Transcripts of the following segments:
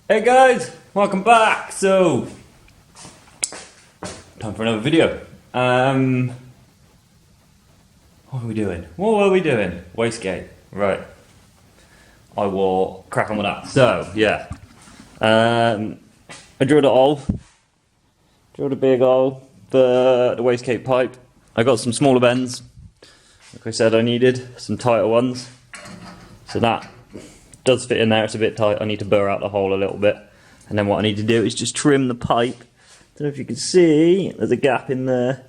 Hey guys, welcome back. So, time for another video. What are we doing? What were we doing? Wastegate, right. I will crack on with that. So, yeah. I drilled a hole. Drilled a big hole for the wastegate pipe. I got some smaller bends. Like I said, I needed some tighter ones. So that does fit in there, it's a bit tight. I need to burr out the hole a little bit. And then what I need to do is just trim the pipe. Don't know if you can see, there's a gap in there.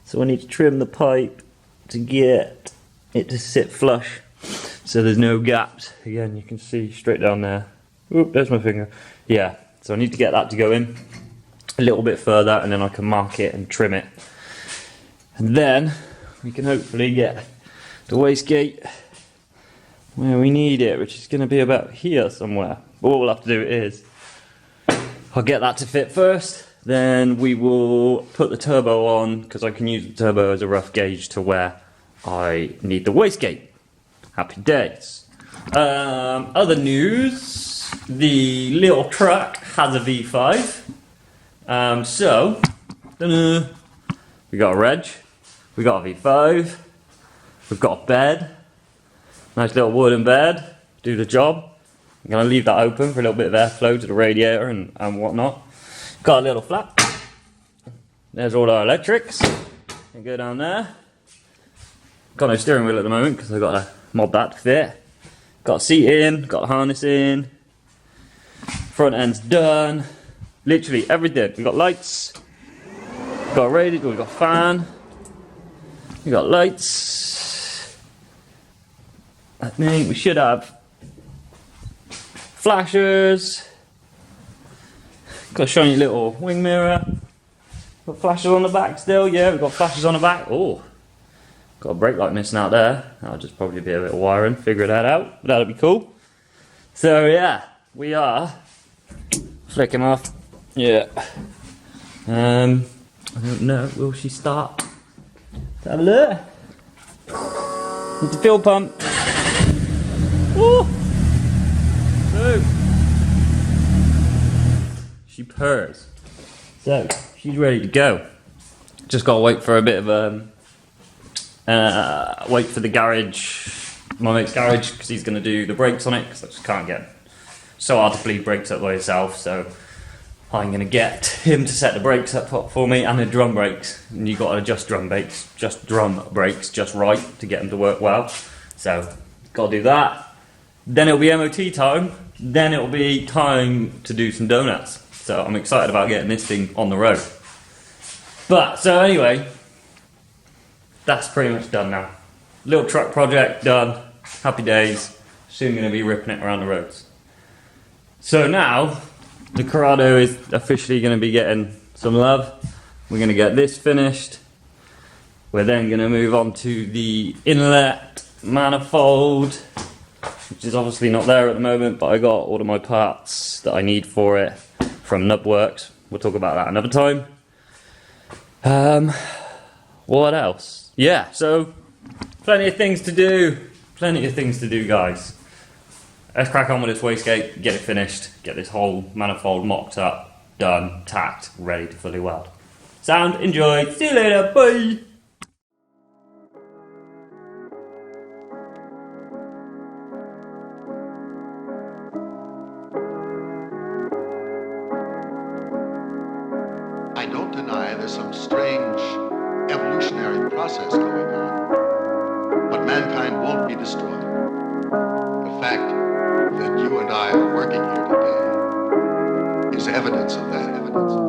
So I need to trim the pipe to get it to sit flush. So there's no gaps. Again, you can see straight down there. Oop, there's my finger. Yeah, so I need to get that to go in a little bit further, and then I can mark it and trim it. And then we can hopefully get the wastegate where we need it, which is going to be about here somewhere. But what we'll have to do is, I'll get that to fit first, then we will put the turbo on, because I can use the turbo as a rough gauge to where I need the wastegate. Happy days. Other news, the little truck has a V5. So, we got a reg, we got a V5, we've got a bed. Nice little wooden bed, do the job. I'm going to leave that open for a little bit of airflow to the radiator and whatnot. Got a little flap. There's all our electrics. They go down there. Got no steering wheel at the moment because I've got to mod that to fit. Got a seat in, got a harness in. Front end's done. Literally everything. We've got lights. We've got a radiator, we've got a fan. We've got lights. I think we should have flashers. Got a shiny little wing mirror. Got flashers on the back still. Yeah, we've got flashers on the back. Oh, got a brake light missing out there. That'll just probably be a bit of wiring. Figure that out. That'll be cool. So yeah, we are flicking off. Yeah. I don't know. Will she start? Let's have a look. Need the fuel pump. Woo! So, she purrs. So, she's ready to go. Just gotta wait for a bit of wait for the garage, my mate's garage, because he's gonna do the brakes on it, because I just can't get so hard to bleed brakes up by yourself. So, I'm gonna get him to set the brakes up for me and the drum brakes. And you gotta adjust drum brakes just right to get them to work well. So, gotta do that. Then it'll be MOT time, then it'll be time to do some donuts. So I'm excited about getting this thing on the road. But, so anyway, that's pretty much done now. Little truck project done, happy days, soon going to be ripping it around the roads. So now, the Corrado is officially going to be getting some love. We're going to get this finished. We're then going to move on to the inlet manifold, which is obviously not there at the moment, but I got all of my parts that I need for it from Nubworks. We'll talk about that another time. What else? Yeah, so plenty of things to do. Plenty of things to do, guys. Let's crack on with this wastegate, get it finished, get this whole manifold mocked up, done, tacked, ready to fully weld. Sound, enjoy, see you later, bye! I don't deny there's some strange evolutionary process going on, but mankind won't be destroyed. The fact that you and I are working here today is evidence of that evidence.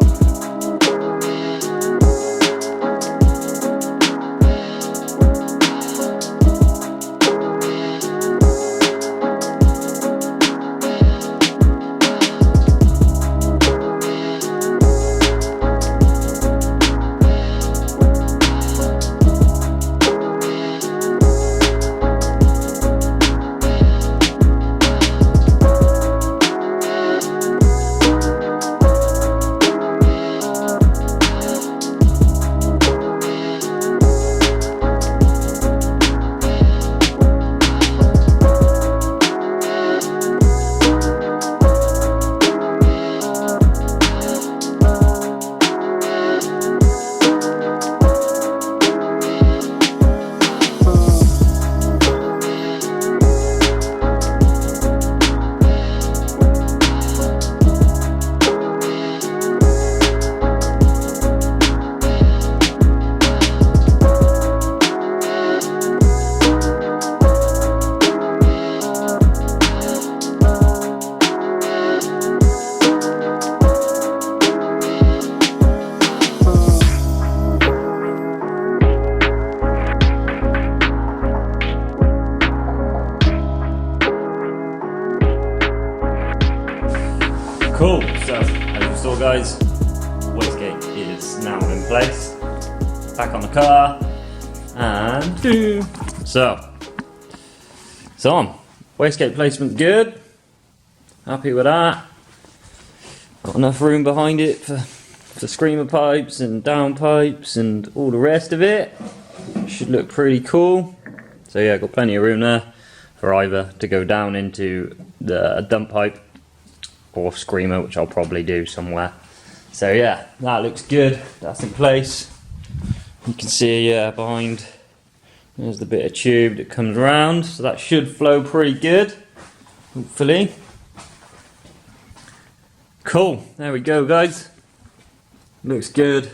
Cool, so as you saw guys, wastegate is now in place. Back on the car, and so on. Wastegate placement good. Happy with that. Got enough room behind it for screamer pipes and down pipes and all the rest of it. Should look pretty cool. So yeah, got plenty of room there for either to go down into the dump pipe or screamer, which I'll probably do somewhere. So yeah, that looks good. That's in place. You can see behind, there's the bit of tube that comes around, so that should flow pretty good, hopefully. Cool, there we go guys. Looks good.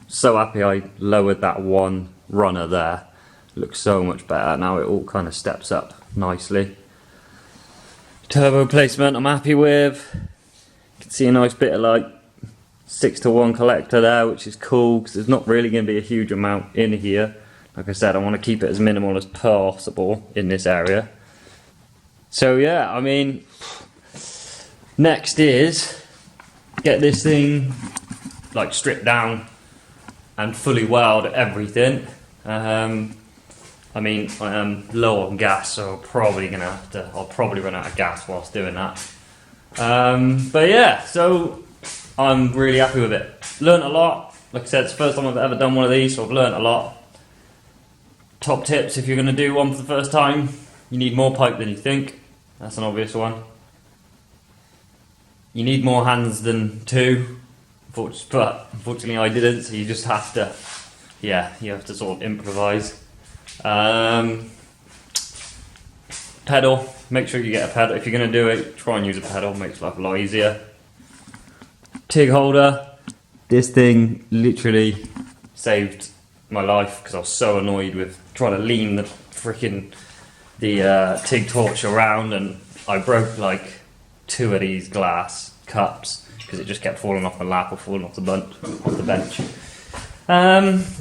So happy I lowered that one runner there. Looks so much better now. It all kind of steps up nicely. Turbo placement I'm happy with. You can see a nice bit of like 6-to-1 collector there, which is cool because there's not really going to be a huge amount in here. Like I said, I want to keep it as minimal as possible in this area. So yeah, I mean, next is get this thing like stripped down and fully weld everything. I mean, I am low on gas, so I'll probably run out of gas whilst doing that. But yeah, so I'm really happy with it. Learned a lot. Like I said, it's the first time I've ever done one of these, so I've learned a lot. Top tips if you're going to do one for the first time, you need more pipe than you think. That's an obvious one. You need more hands than two, but unfortunately I didn't, so you just have to, you have to sort of improvise. Pedal, make sure you get a pedal. If you're going to do it, try and use a pedal, makes life a lot easier. TIG holder, this thing literally saved my life because I was so annoyed with trying to lean the TIG torch around, and I broke like 2 of these glass cups because it just kept falling off my lap or falling off the bench.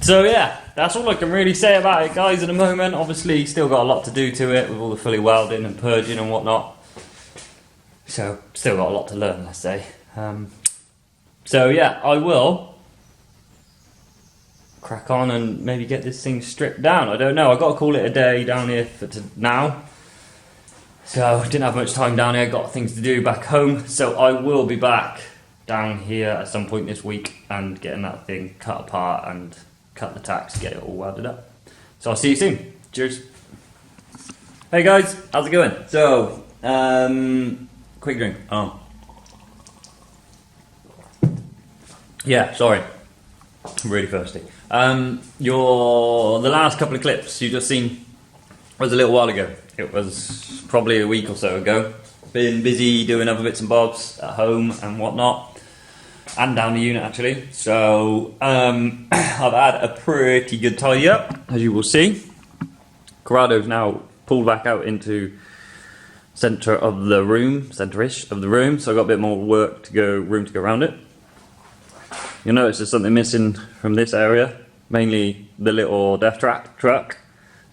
So yeah, that's all I can really say about it guys at the moment. Obviously still got a lot to do to it with all the fully welding and purging and whatnot, so still got a lot to learn, let's say. So yeah, I will crack on and maybe get this thing stripped down. I don't know, I got to call it a day down here for now. So didn't have much time down here, got things to do back home, so I will be back down here at some point this week and getting that thing cut apart and cut the tacks, get it all welded up. So I'll see you soon. Cheers. Hey guys, how's it going? So, quick drink. Oh. Yeah, sorry. I'm really thirsty. The last couple of clips you just seen was a little while ago. It was probably a week or so ago. Been busy doing other bits and bobs at home and whatnot. And down the unit actually. So I've had a pretty good tidy up, as you will see. Corrado's now pulled back out into centre of the room, centre-ish of the room, so I've got a bit more room to go around it. You'll notice there's something missing from this area, mainly the little death trap truck.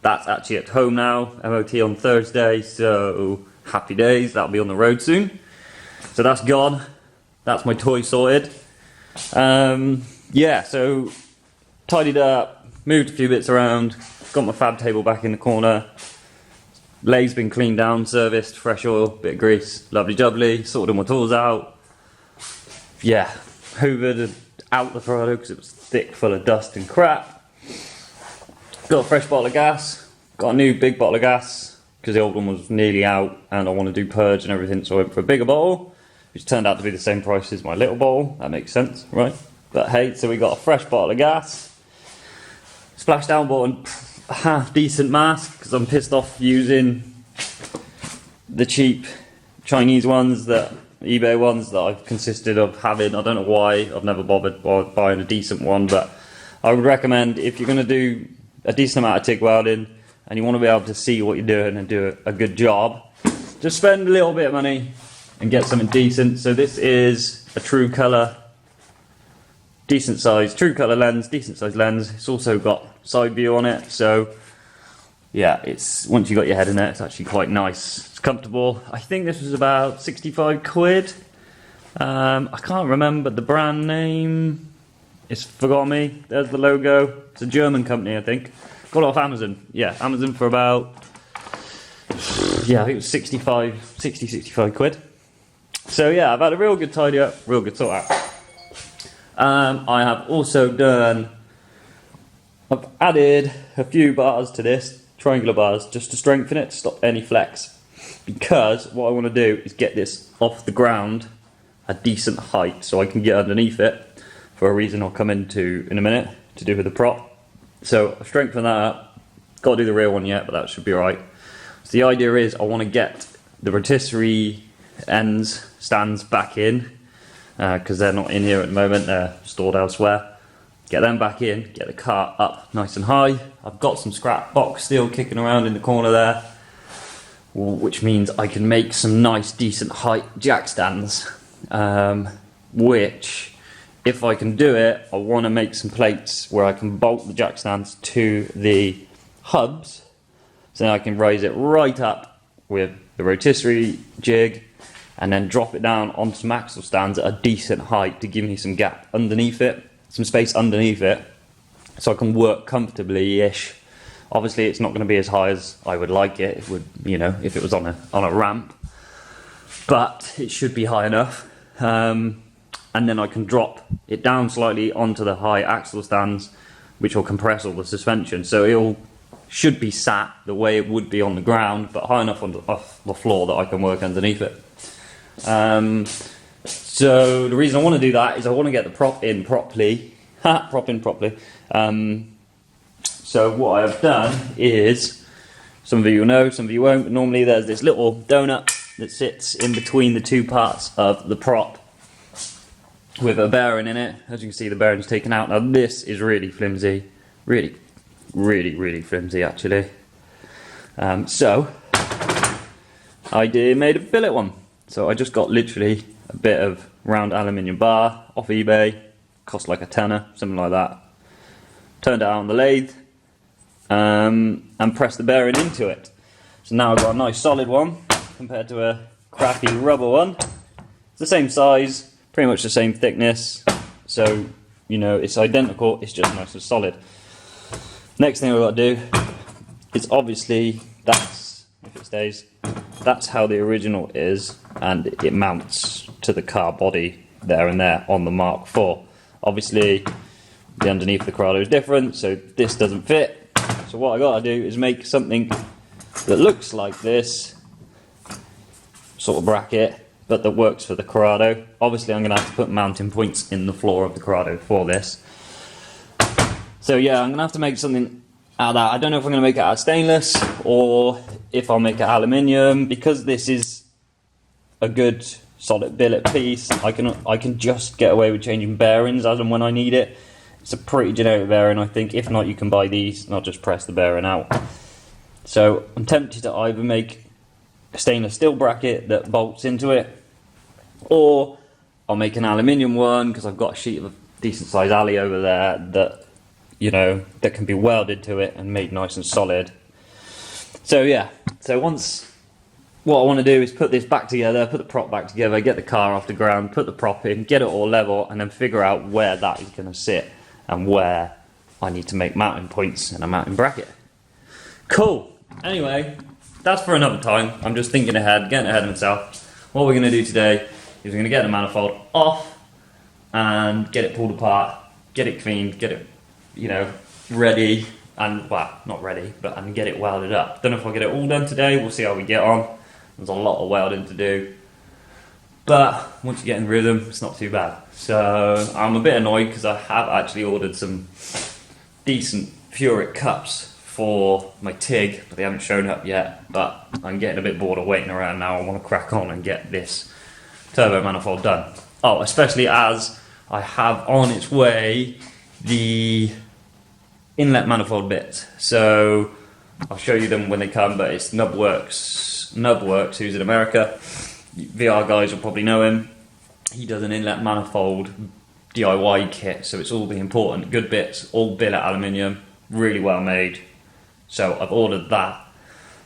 That's actually at home now, MOT on Thursday, so happy days, that'll be on the road soon. So that's gone. That's my toy sorted. Yeah, so tidied up, moved a few bits around, got my fab table back in the corner. Lathe's been cleaned down, serviced, fresh oil, bit of grease, lovely jubbly, sorted all my tools out. Yeah, hoovered out the Corrado because it was thick, full of dust and crap. Got a fresh bottle of gas, got a new big bottle of gas because the old one was nearly out and I want to do purge and everything, so I went for a bigger bottle, which turned out to be the same price as my little bottle. That makes sense, right? But hey, so we got a fresh bottle of gas. Splashed down, bought a half decent mask because I'm pissed off using the cheap Chinese ones, that eBay ones that I've consisted of having. I don't know why, I've never bothered buying a decent one, but I would recommend if you're going to do a decent amount of TIG welding and you want to be able to see what you're doing and do a good job, just spend a little bit of money and get something decent. So this is a true colour, decent size, true colour lens, decent size lens. It's also got side view on it, so yeah, it's once you got your head in it, it's actually quite nice. It's comfortable. I think this was about 65 quid. I can't remember the brand name. It's forgotten me. There's the logo. It's a German company, I think. Got it off Amazon. Yeah, Amazon for about, yeah, I think it was 65 quid. So yeah, I've had a real good tidy up, real good sort out. I have also I've added a few bars to this, triangular bars, just to strengthen it, to stop any flex. Because what I want to do is get this off the ground a decent height so I can get underneath it, for a reason I'll come into in a minute, to do with the prop. So I've strengthened that up. Got to do the rear one yet, but that should be alright. So the idea is I want to get the rotisserie stands back in, because they're not in here at the moment, they're stored elsewhere. Get them back in, get the car up nice and high. I've got some scrap box steel kicking around in the corner there, which means I can make some nice decent height jack stands, which, if I can do it, I want to make some plates where I can bolt the jack stands to the hubs, so then I can raise it right up with the rotisserie jig and then drop it down onto some axle stands at a decent height to give me some gap underneath it, some space underneath it, so I can work comfortably-ish. Obviously it's not going to be as high as I would like it. It would, you know, if it was on a ramp, but it should be high enough. And then I can drop it down slightly onto the high axle stands, which will compress all the suspension. So it should be sat the way it would be on the ground, but high enough off the floor that I can work underneath it. So the reason I want to do that is I want to get the prop in properly. So what I've done is, some of you will know, some of you won't, but normally there's this little donut that sits in between the two parts of the prop with a bearing in it. As you can see, the bearing's taken out. Now this is really flimsy, really flimsy actually. So I made a billet one. So I just got literally a bit of round aluminium bar off eBay, cost like a tenner, something like that. Turned it out on the lathe, and pressed the bearing into it. So now I've got a nice solid one compared to a crappy rubber one. It's the same size, pretty much the same thickness, so you know it's identical, it's just nice and solid. Next thing I've got to do is, obviously, that's, if it stays, that's how the original is, and it mounts to the car body there and there on the Mark IV. Obviously the underneath of the Corrado is different, so this doesn't fit. So what I got to do is make something that looks like this sort of bracket, but that works for the Corrado. Obviously I'm going to have to put mounting points in the floor of the Corrado for this. So yeah, I'm going to have to make something out of that. I don't know if I'm going to make it out of stainless or if I'll make it aluminium. Because this is a good solid billet piece, I can just get away with changing bearings as and when I need it. It's a pretty generic bearing, I think. If not, you can buy these and I'll just press the bearing out. So I'm tempted to either make a stainless steel bracket that bolts into it, or I'll make an aluminium one, because I've got a sheet of a decent size alley over there that, you know, that can be welded to it and made nice and solid. So yeah, so what I want to do is put this back together, put the prop back together, get the car off the ground, put the prop in, get it all level, and then figure out where that is going to sit and where I need to make mounting points and a mounting bracket. Cool. Anyway, that's for another time. I'm just thinking ahead, getting ahead of myself. What we're going to do today is we're going to get the manifold off and get it pulled apart, get it cleaned, get it, you know, ready, and, well, not ready, but and get it welded up. Don't know if I'll get it all done today. We'll see how we get on. There's a lot of welding to do, but once you get in rhythm, it's not too bad. So I'm a bit annoyed because I have actually ordered some decent Furic cups for my TIG, but they haven't shown up yet. But I'm getting a bit bored of waiting around now. I want to crack on and get this turbo manifold done. Oh, especially as I have on its way the inlet manifold bits. So I'll show you them when they come, but it's Nubworks, who's in America. VR guys will probably know him. He does an inlet manifold DIY kit, so it's all the important good bits, all billet aluminium, really well made. So I've ordered that.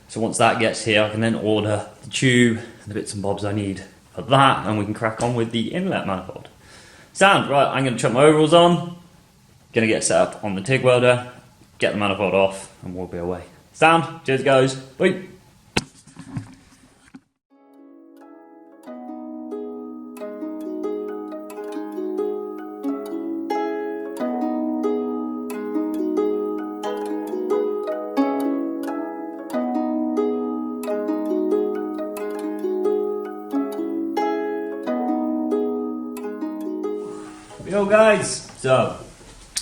So once that gets here, I can then order the tube and the bits and bobs I need for that, and we can crack on with the inlet manifold. Sound, right, I'm going to chuck my overalls on, going to get set up on the TIG welder, get the manifold off, and we'll be away. Sound, cheers guys, bye. Yo guys, so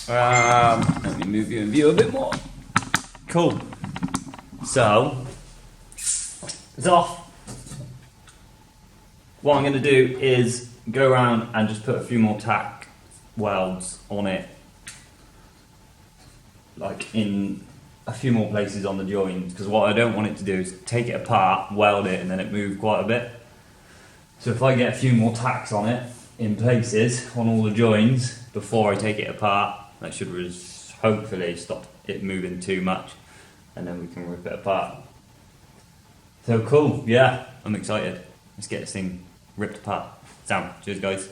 let me move you in view a bit more. Cool. So it's off. What I'm going to do is go around and just put a few more tack welds on it, like in a few more places on the joins, because what I don't want it to do is take it apart, weld it, and then it move quite a bit. So if I get a few more tacks on it in places on all the joins before I take it apart, that should hopefully stop it moving too much, and then we can rip it apart. So cool, yeah, I'm excited. Let's get this thing ripped apart. Sound, cheers guys.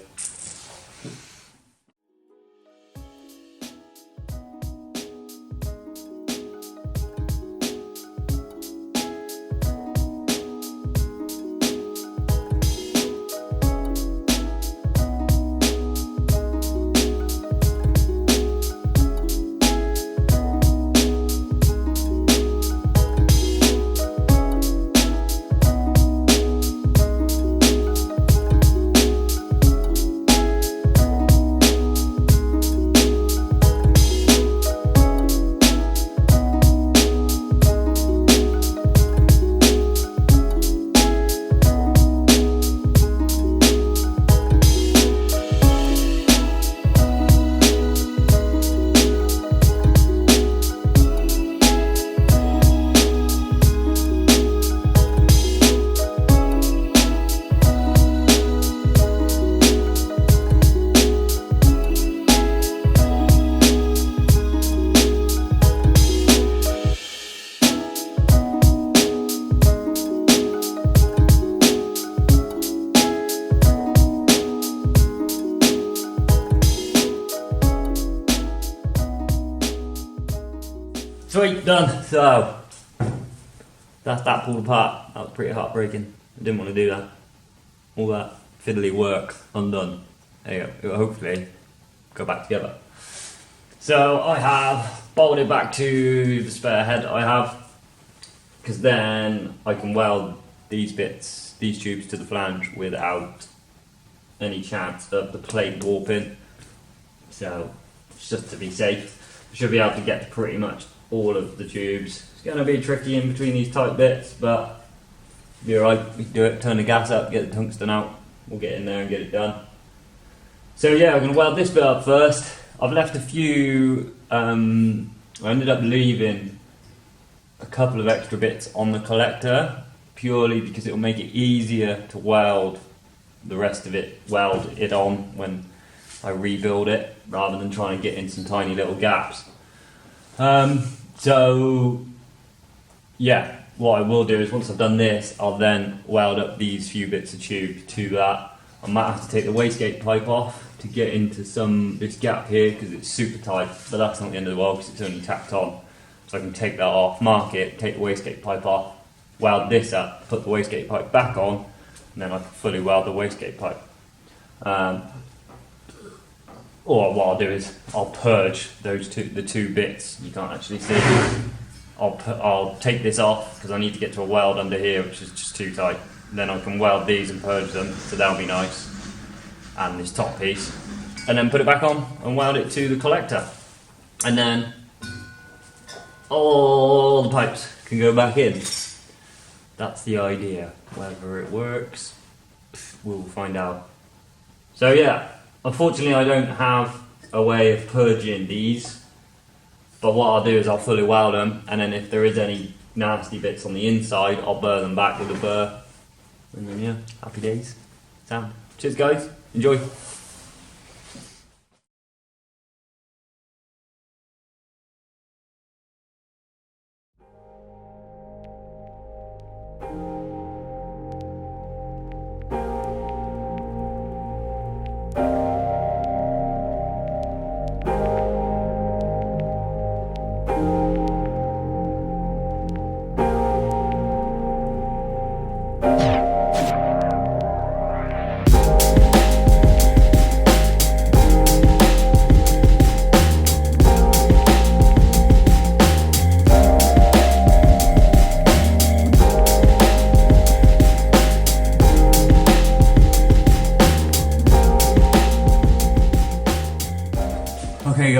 Sweet, done. So that's that pulled apart. That was pretty heartbreaking. I didn't want to do that. All that fiddly work undone. There you go. It will hopefully go back together. So I have bolted back to the spare head I have, because then I can weld these bits, these tubes to the flange without any chance of the plate warping. So just to be safe, I should be able to get to pretty much all of the tubes. It's going to be tricky in between these tight bits, but be alright. We can do it, turn the gas up, get the tungsten out, we'll get in there and get it done. So yeah, I'm going to weld this bit up first. I've left a few, I ended up leaving a couple of extra bits on the collector, purely because it will make it easier to weld the rest of it, weld it on when I rebuild it, rather than trying to get in some tiny little gaps. So yeah, what I will do is once I've done this, I'll then weld up these few bits of tube to that. I might have to take the wastegate pipe off to get into this gap here, because it's super tight, but that's not the end of the world because it's only tacked on. So I can take that off, mark it, take the wastegate pipe off, weld this up, put the wastegate pipe back on, and then I can fully weld the wastegate pipe. Or what I'll do is I'll purge the two bits you can't actually see. I'll take this off because I need to get to a weld under here, which is just too tight. Then I can weld these and purge them, so that'll be nice. And this top piece, and then put it back on and weld it to the collector, and then all the pipes can go back in. That's the idea. Whether it works, we'll find out. So yeah, unfortunately I don't have a way of purging these, but what I'll do is I'll fully weld them, and then if there is any nasty bits on the inside, I'll burr them back with a burr, and then yeah, happy days. Sound. Cheers guys, enjoy.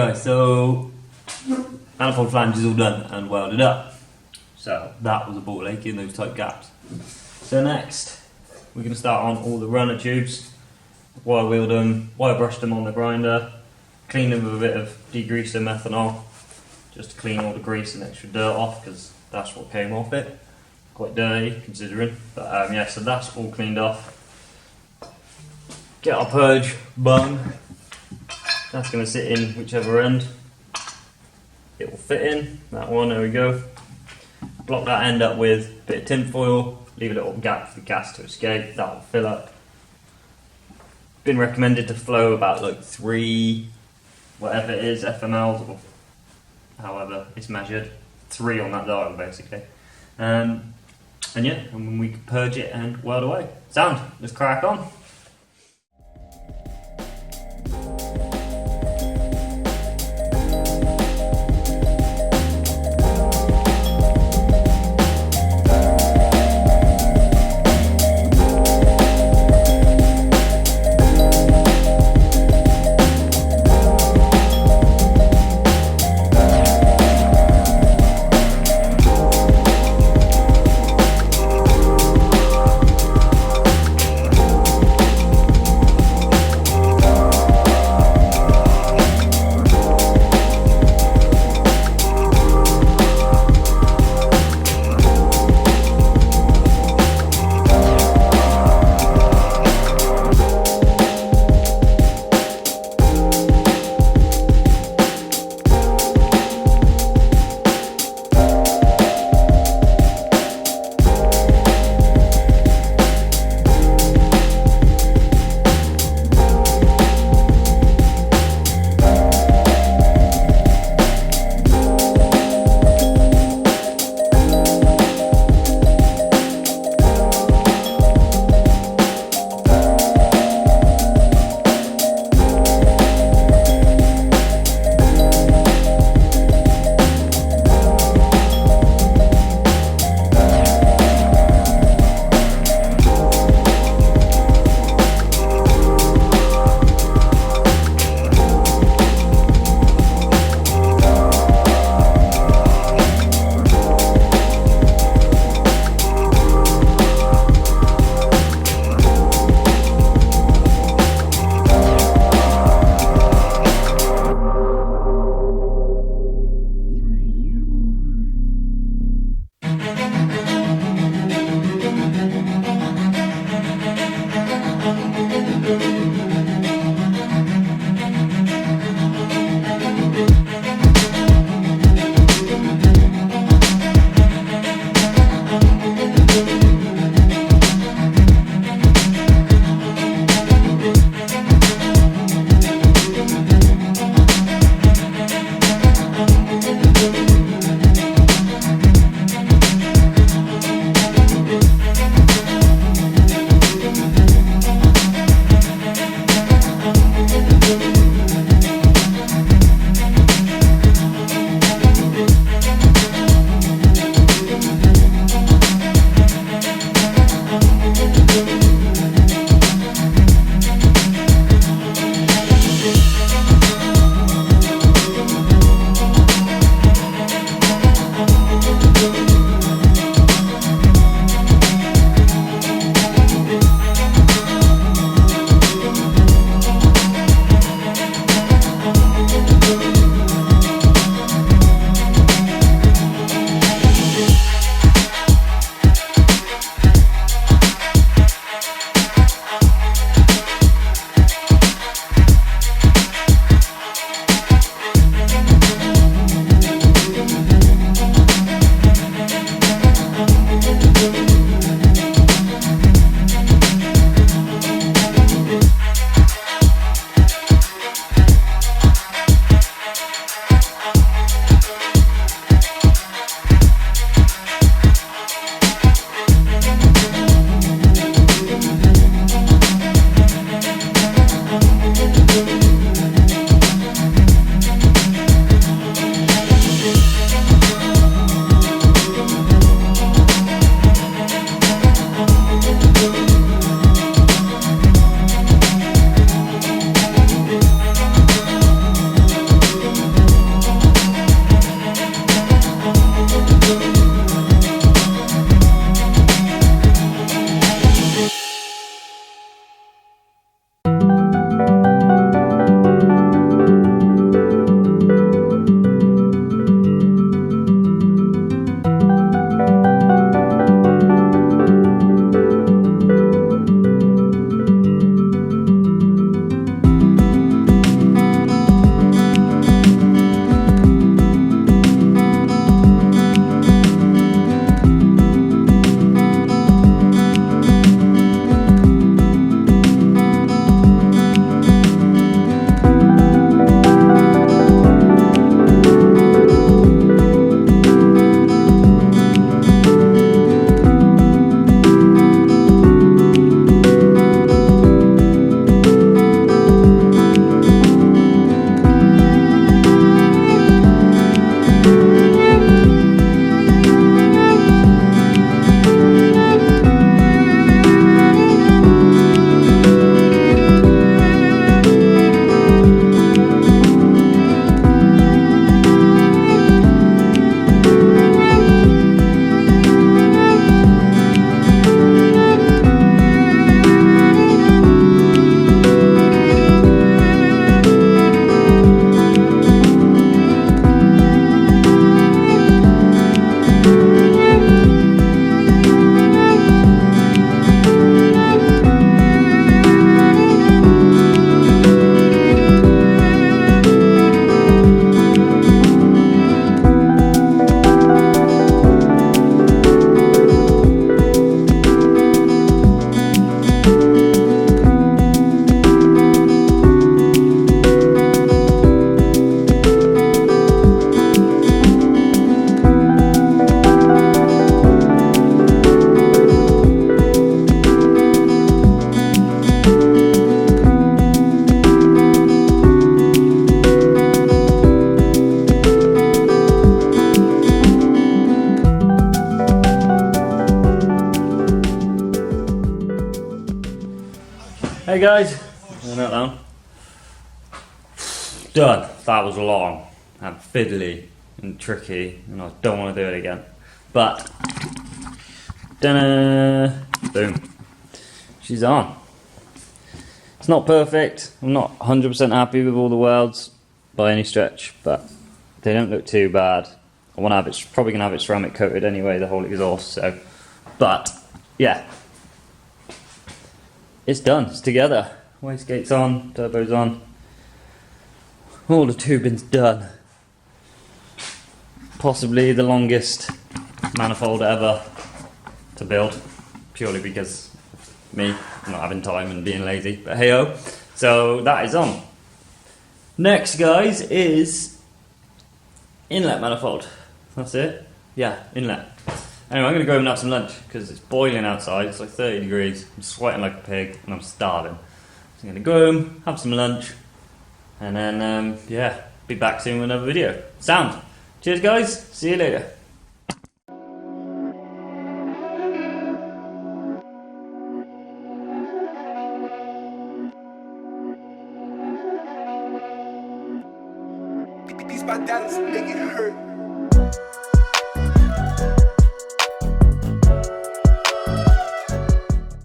go. So manifold flange is all done and welded up. So that was a ball ache in those tight gaps. So next, we're going to start on all the runner tubes. Wire wheeled them, wire brushed them on the grinder, cleaned them with a bit of degreaser methanol, just to clean all the grease and extra dirt off, because that's what came off it. Quite dirty considering, but yeah, so that's all cleaned off. Get our purge bung. That's going to sit in whichever end it will fit in. That one, there we go. Block that end up with a bit of tin foil, leave a little gap for the gas to escape, that will fill up. Been recommended to flow about like 3, whatever it is, FMLs, or however it's measured. 3 on that dial basically. And yeah, and when we can purge it and weld away. Sound, let's crack on. Hey guys, not that long. Done. That was long and fiddly and tricky, and I don't want to do it again. But, boom, she's on. It's not perfect. I'm not 100% happy with all the welds by any stretch, but they don't look too bad. I want to have it, probably gonna have it ceramic coated anyway, the whole exhaust. So, but yeah, it's done. It's together. Wastegate's on, turbo's on. All the tubing's done. Possibly the longest manifold ever to build, purely because of me not having time and being lazy. But hey ho, so that is on. Next, guys, is inlet manifold. That's it. Yeah, inlet. Anyway, I'm gonna go and have some lunch because it's boiling outside. It's like 30 degrees. I'm sweating like a pig and I'm starving. So I'm gonna go home, have some lunch, and then yeah, be back soon with another video. Sound. Cheers, guys. See you later. These my dollars make it hurt.